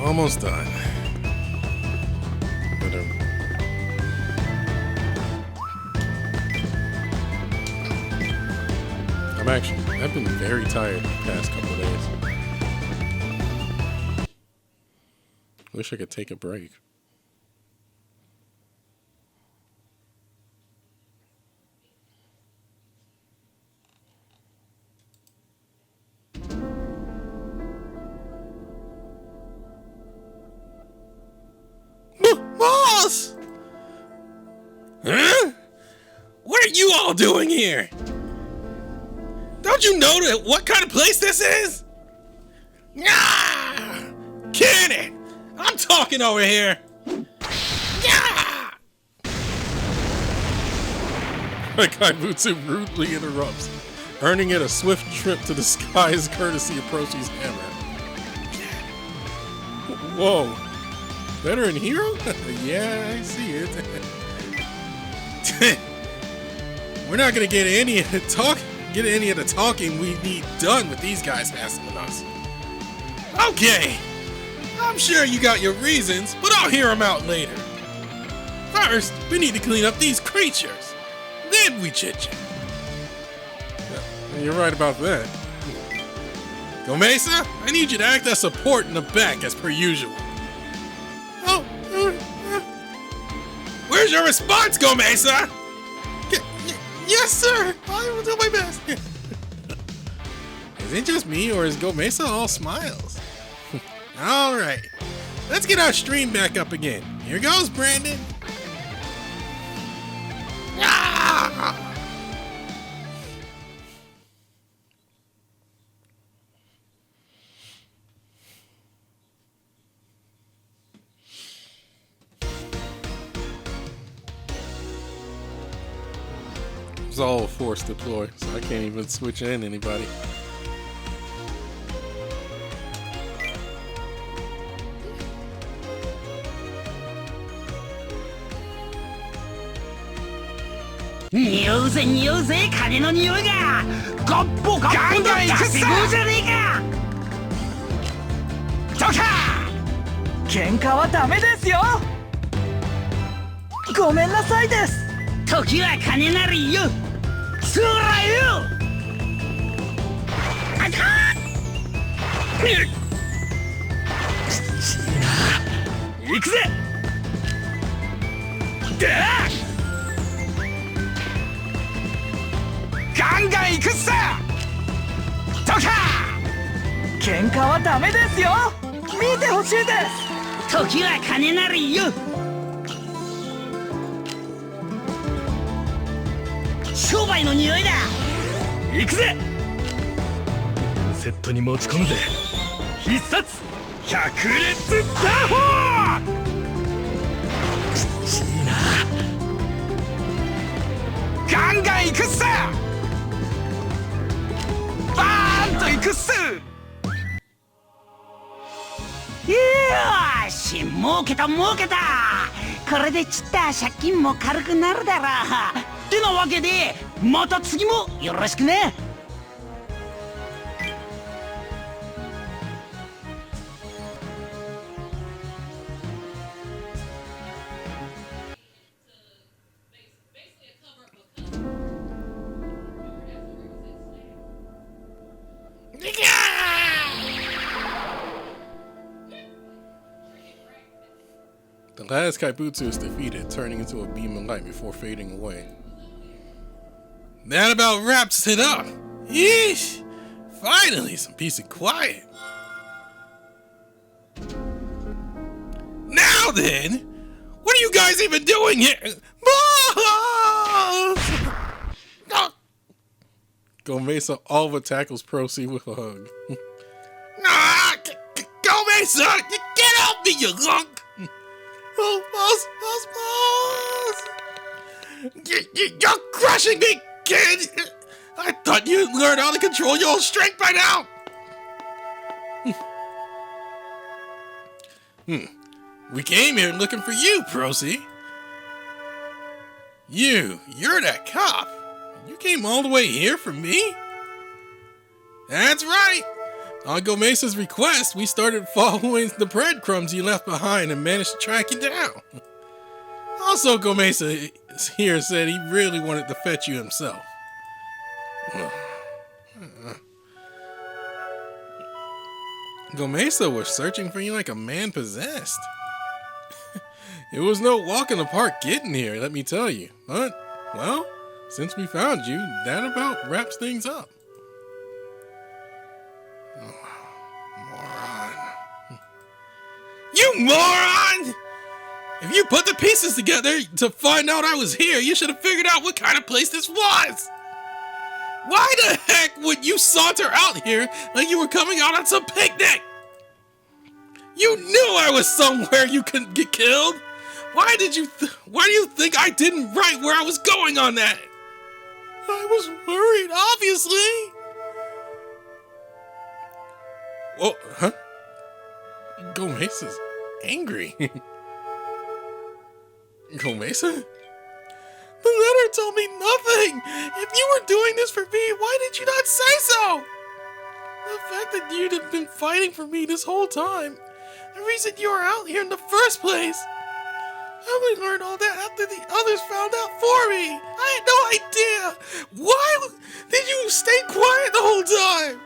Almost done. I've been very tired the past couple of days. Wish I could take a break. Boss! Huh? What are you all doing here? Don't you know what kind of place this is? Ah! Cannon! I'm talking over here! Yeah! Kaibutsu rudely interrupts, earning it a swift trip to the skies courtesy of Procy's hammer. Whoa. Veteran hero? Yeah, I see it. We're not gonna get any of the talking we need done with these guys hassling us. Okay. I'm sure you got your reasons, but I'll hear them out later. First, we need to clean up these creatures. Then we chit-chat. You're right about that. Gomeisa, I need you to act as support in the back as per usual. Oh, where's your response, Gomeisa? Yes, sir. I will do my best. Is it just me, or is Gomeisa all smiles? All right, let's get our stream back up again. Here goes, Brandon. Ah! It's all a forced deploy, so I can't even switch in anybody.匂うぜ匂うぜ金の匂いがガッポガッポと出してくるじゃねえかどうか喧嘩はダメですよごめんなさいです時は金なりよそらよあかん行くぜだガンガン行くっさどうか喧嘩はダメですよ見てほしいです時は金なりよ商売の匂いだ行くぜセットに持ち込むぜ必殺百列打法きちいなガンガン行くっさバーンと行くっすよーし儲けた儲けたこれでちった借金も軽くなるだろうってなわけでまた次もよろしくねThe last Kaibutsu is defeated, turning into a beam of light before fading away. That about wraps it up. Yeesh! Finally, some peace and quiet. Now then, what are you guys even doing here? Gomeisa all but tackles Procy with a hug. Gomeisa, get off me, you lunk! Oh, boss! You're crushing me, kid! I thought you'd learn how to control your own strength by now! We came here looking for you, Procy. You're that cop. You came all the way here for me? That's right. On Gomeisa's request, we started following the breadcrumbs you left behind and managed to track you down. Also, Gomeisa here said he really wanted to fetch you himself. Gomeisa was searching for you like a man possessed. It was no walk in the park getting here, let me tell you. But, well, since we found you, that about wraps things up. Moron. You moron! If you put the pieces together to find out I was here, you should have figured out what kind of place this was. Why the heck would you saunter out here like you were coming out on some picnic? You knew I was somewhere you couldn't get killed. Why do you think I didn't write where I was going on that? I was worried, obviously. Well, huh? Gomeisa's angry. Gomeisa? The letter told me nothing. If you were doing this for me, why did you not say so? The fact that you'd have been fighting for me this whole time, the reason you were out here in the first place. I only learned all that after the others found out for me. I had no idea. Why did you stay quiet the whole time?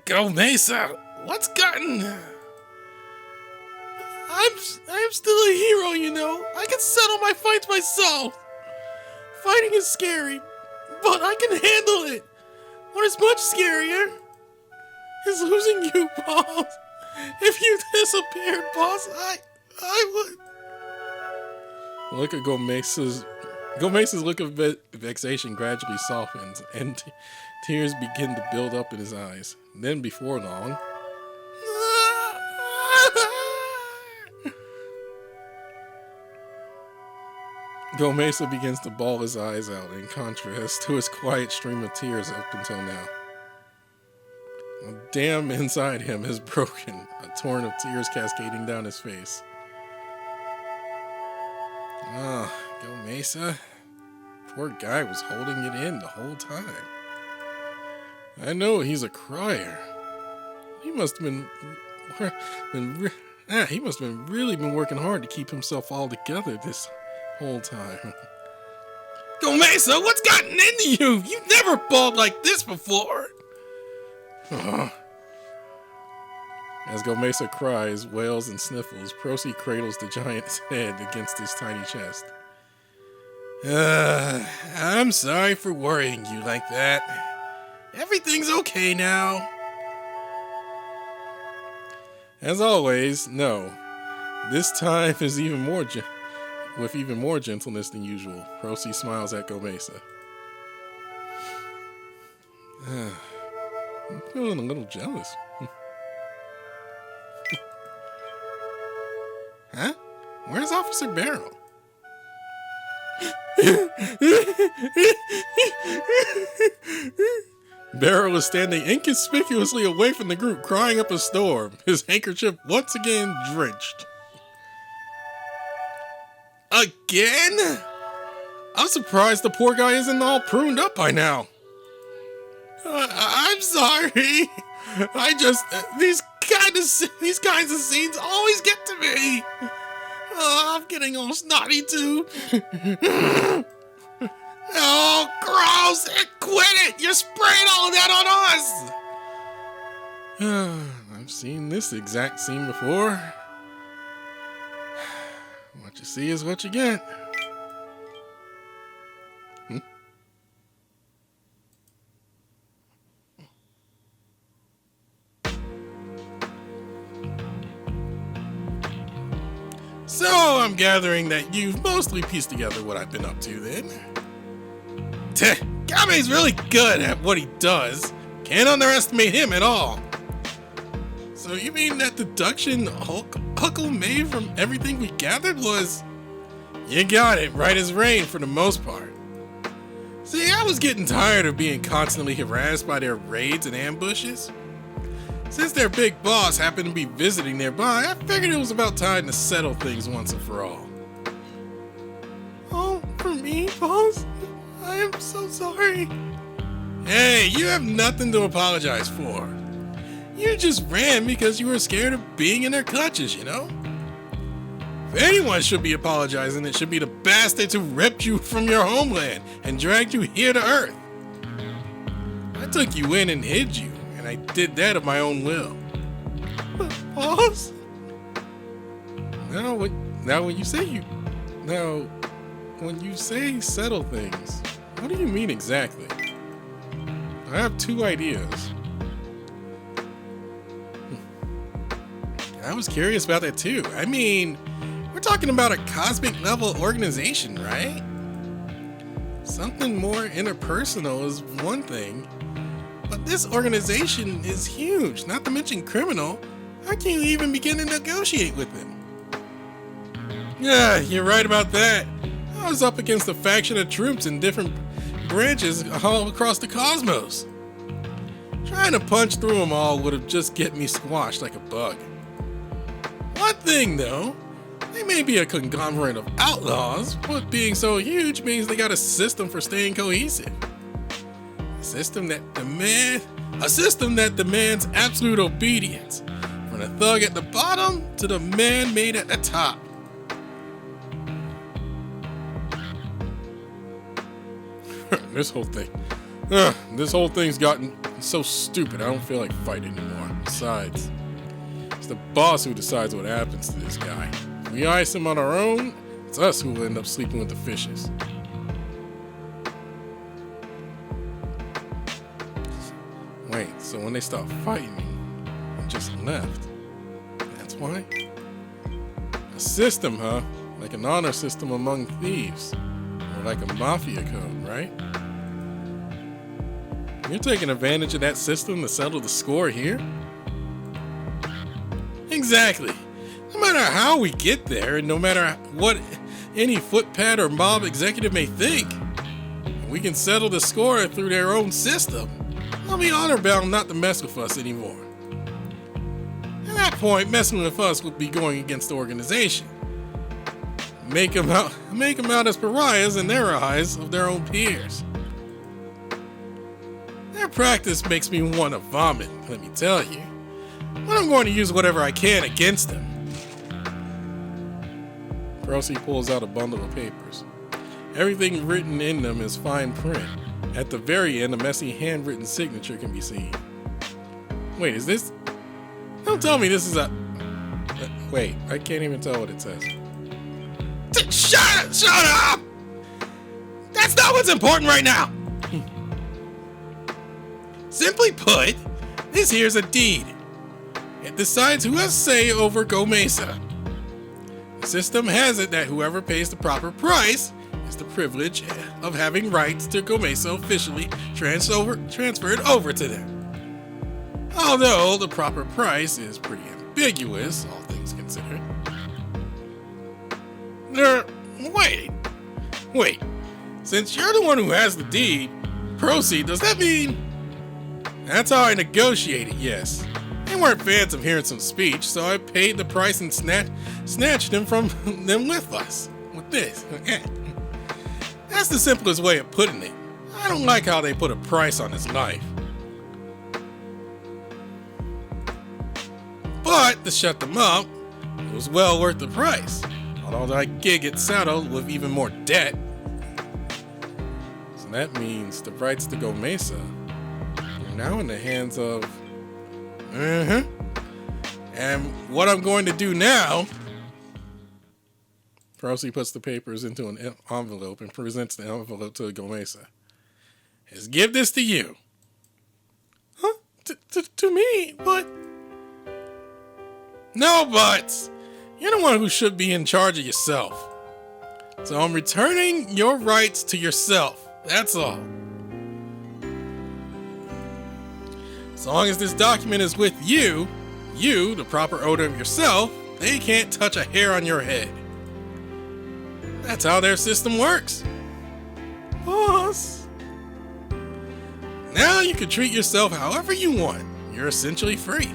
Gomeisa, what's gotten... I'm still a hero, you know. I can settle my fights myself. Fighting is scary, but I can handle it. What is much scarier is losing you, boss. If you disappeared, boss, I would... Look at Gomeisa's look of vexation gradually softens, and tears begin to build up in his eyes. Then, before long... Gomeisa begins to bawl his eyes out in contrast to his quiet stream of tears up until now. A dam inside him is broken, a torrent of tears cascading down his face. Ah, Gomeisa. Poor guy was holding it in the whole time. I know he's a crier. He must have really been working hard to keep himself all together this whole time. Gomeisa, what's gotten into you? You've never bawled like this before. As Gomeisa cries, wails, and sniffles, Procy cradles the giant's head against his tiny chest. I'm sorry for worrying you like that. Everything's okay now. As always, no. This time is even more with even more gentleness than usual. Procy smiles at Gomeisa. I'm feeling a little jealous. Huh? Where's Officer Barrel? Barrel is standing inconspicuously away from the group, crying up a storm, his handkerchief once again drenched. Again? I'm surprised the poor guy isn't all pruned up by now. I'm sorry. These kinds of scenes always get to me. I'm getting all snotty too. Oh, gross! Quit it! You're spraying all that on us! I've seen this exact scene before. What you see is what you get. So, I'm gathering that you've mostly pieced together what I've been up to then. Game's really good at what he does. Can't underestimate him at all. So you mean that deduction Huckle made from everything we gathered was... You got it, right as rain for the most part. See, I was getting tired of being constantly harassed by their raids and ambushes. Since their big boss happened to be visiting nearby, I figured it was about time to settle things once and for all. Oh, for me, boss? I am so sorry. Hey, you have nothing to apologize for. You just ran because you were scared of being in their clutches, you know? If anyone should be apologizing, it should be the bastards who ripped you from your homeland and dragged you here to Earth. I took you in and hid you, and I did that of my own will. But boss? Now when you say settle things, what do you mean exactly? I have two ideas. I was curious about that too. I mean, we're talking about a cosmic level organization, right? Something more interpersonal is one thing, but this organization is huge, not to mention criminal. How can you even begin to negotiate with them? Yeah, you're right about that. I was up against a faction of troops in different branches all across the cosmos. Trying to punch through them all would have just get me squashed like a bug. One thing though, they may be a conglomerate of outlaws, but being so huge means they got a system for staying cohesive. A system that demands absolute obedience, from the thug at the bottom to the man-made at the top. This whole thing's gotten so stupid, I don't feel like fighting anymore. Besides, it's the boss who decides what happens to this guy. If we ice him on our own, it's us who will end up sleeping with the fishes. Wait, so when they stopped fighting me and just left, that's why? A system, huh? Like an honor system among thieves. Or like a mafia code, right? You're taking advantage of that system to settle the score here? Exactly. No matter how we get there, and no matter what any footpad or mob executive may think, we can settle the score through their own system. They'll be honor bound not to mess with us anymore. At that point, messing with us would be going against the organization. Make them out as pariahs in their eyes of their own peers. Their practice makes me want to vomit, let me tell you. But I'm going to use whatever I can against them. Percy pulls out a bundle of papers. Everything written in them is fine print. At the very end, a messy handwritten signature can be seen. Wait, is this? Don't tell me this is a... Wait, I can't even tell what it says. Shut up! That's not what's important right now! Simply put, this here's a deed. It decides who has say over Gomeisa. The system has it that whoever pays the proper price is the privilege of having rights to Gomeisa officially transferred over to them. Although the proper price is pretty ambiguous, all things considered. Wait. Since you're the one who has the deed, proceed, does that mean... That's how I negotiated, yes. They weren't fans of hearing some speech, so I paid the price and snatched him from them with us. With this. That's the simplest way of putting it. I don't like how they put a price on his life. But to shut them up, it was well worth the price. Although I did get saddled with even more debt. So that means the rights to Gomeisa are now in the hands of... And what I'm going to do now... Percy puts the papers into an envelope and presents the envelope to Gomeisa. Is give this to you. Huh? To me? But... No buts! You're the one who should be in charge of yourself. So I'm returning your rights to yourself. That's all. As long as this document is with you, the proper owner of yourself, they can't touch a hair on your head. That's how their system works. Boss. Now you can treat yourself however you want. You're essentially free.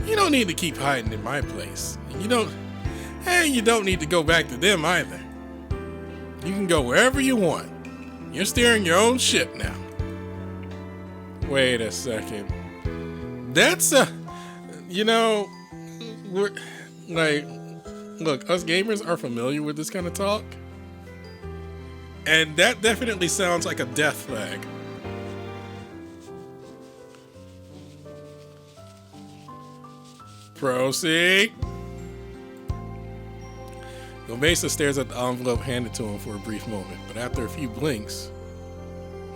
You don't need to keep hiding in my place. You don't need to go back to them either. You can go wherever you want. You're steering your own ship now. Wait a second. That's you know, we're like, look, us gamers are familiar with this kind of talk, and that definitely sounds like a death flag. Proceed. Gomeisa stares at the envelope handed to him for a brief moment, but after a few blinks,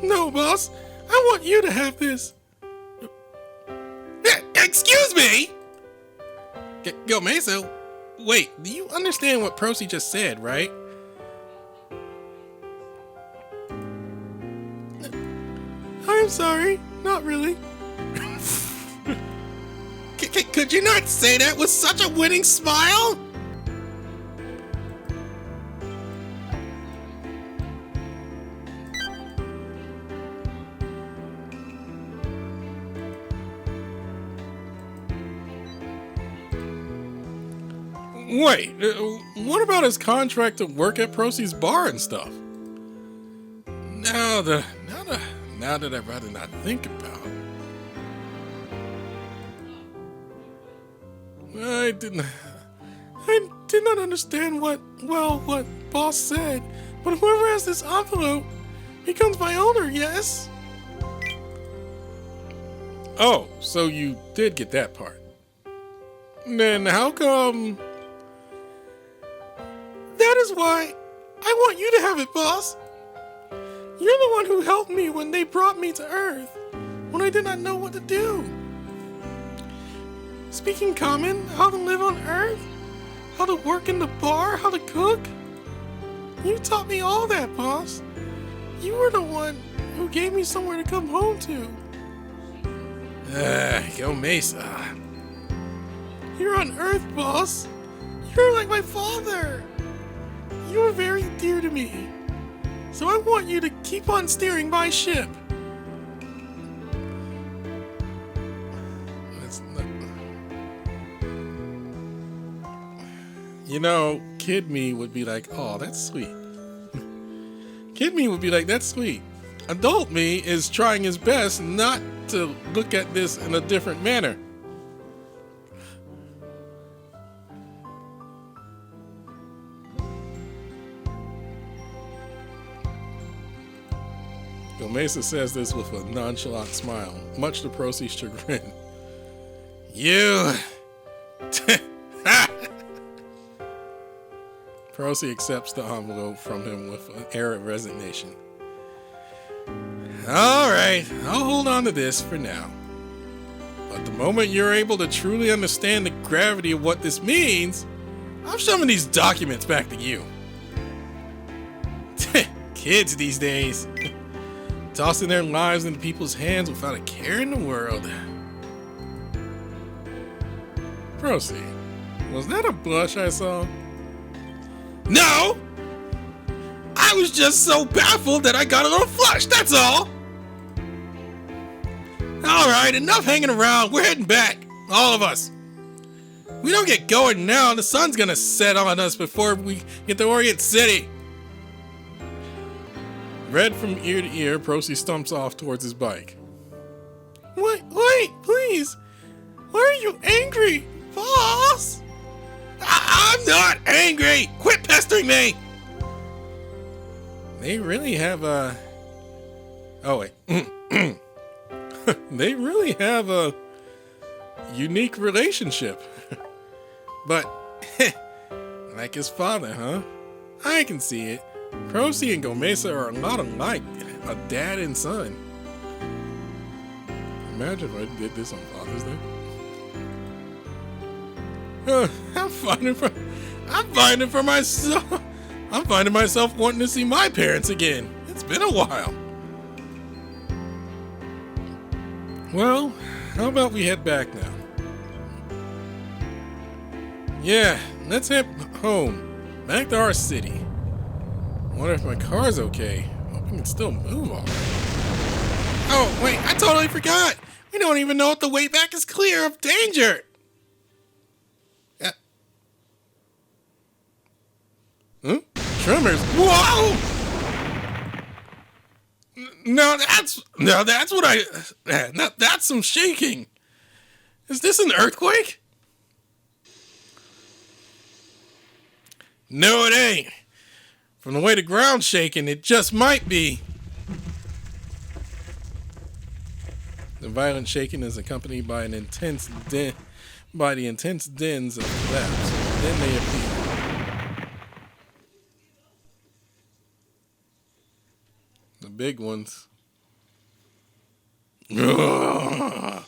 "No, boss, I want you to have this." Excuse me? Gomeisa, wait, do you understand what Procy just said, right? I'm sorry, not really. Could you not say that with such a winning smile? Wait, what about his contract to work at Procy's bar and stuff? Now that I'd rather not think about. I did not understand what boss said, but whoever has this envelope becomes my owner, yes? Oh, so you did get that part. Then how come? That is why I want you to have it, boss. You're the one who helped me when they brought me to Earth, when I did not know what to do. Speaking common, how to live on Earth, how to work in the bar, how to cook. You taught me all that, boss. You were the one who gave me somewhere to come home to. Gomeisa. You're on Earth, boss. You're like my father. You are very dear to me. So I want you to keep on steering my ship. That's not... You know, kid me would be like, oh, that's sweet. Kid me would be like, that's sweet. Adult me is trying his best not to look at this in a different manner. Gomeisa says this with a nonchalant smile, much to Procy's chagrin. You! Procy accepts the envelope from him with an air of resignation. Alright, I'll hold on to this for now. But the moment you're able to truly understand the gravity of what this means, I'm shoving these documents back to you. Kids these days. Tossing their lives into people's hands without a care in the world. Procy, was that a blush I saw? No! I was just so baffled that I got a little flushed, that's all! Alright, enough hanging around, we're heading back, all of us. We don't get going now, the sun's gonna set on us before we get to Orient City. Red from ear to ear, Procy stumps off towards his bike. Wait, please! Why are you angry, boss? I'm not angry! Quit pestering me! They really have a... Oh, wait. They really have a unique relationship. But, like his father, huh? I can see it. Procy and Gomeisa are a lot alike, a dad and son. Imagine if I did this on Father's Day. I'm finding myself wanting to see my parents again. It's been a while. Well, how about we head back now? Yeah, let's head home, back to our city. Wonder if my car's okay. Hope I can still move all right. Oh, wait, I totally forgot. We don't even know if the way back is clear of danger. Huh? Tremors. Whoa! That's what that's some shaking. Is this an earthquake? No, it ain't. From the way the ground's shaking, it just might be. The violent shaking is accompanied by the intense dens of collapse. Then they appear. The big ones. Ugh.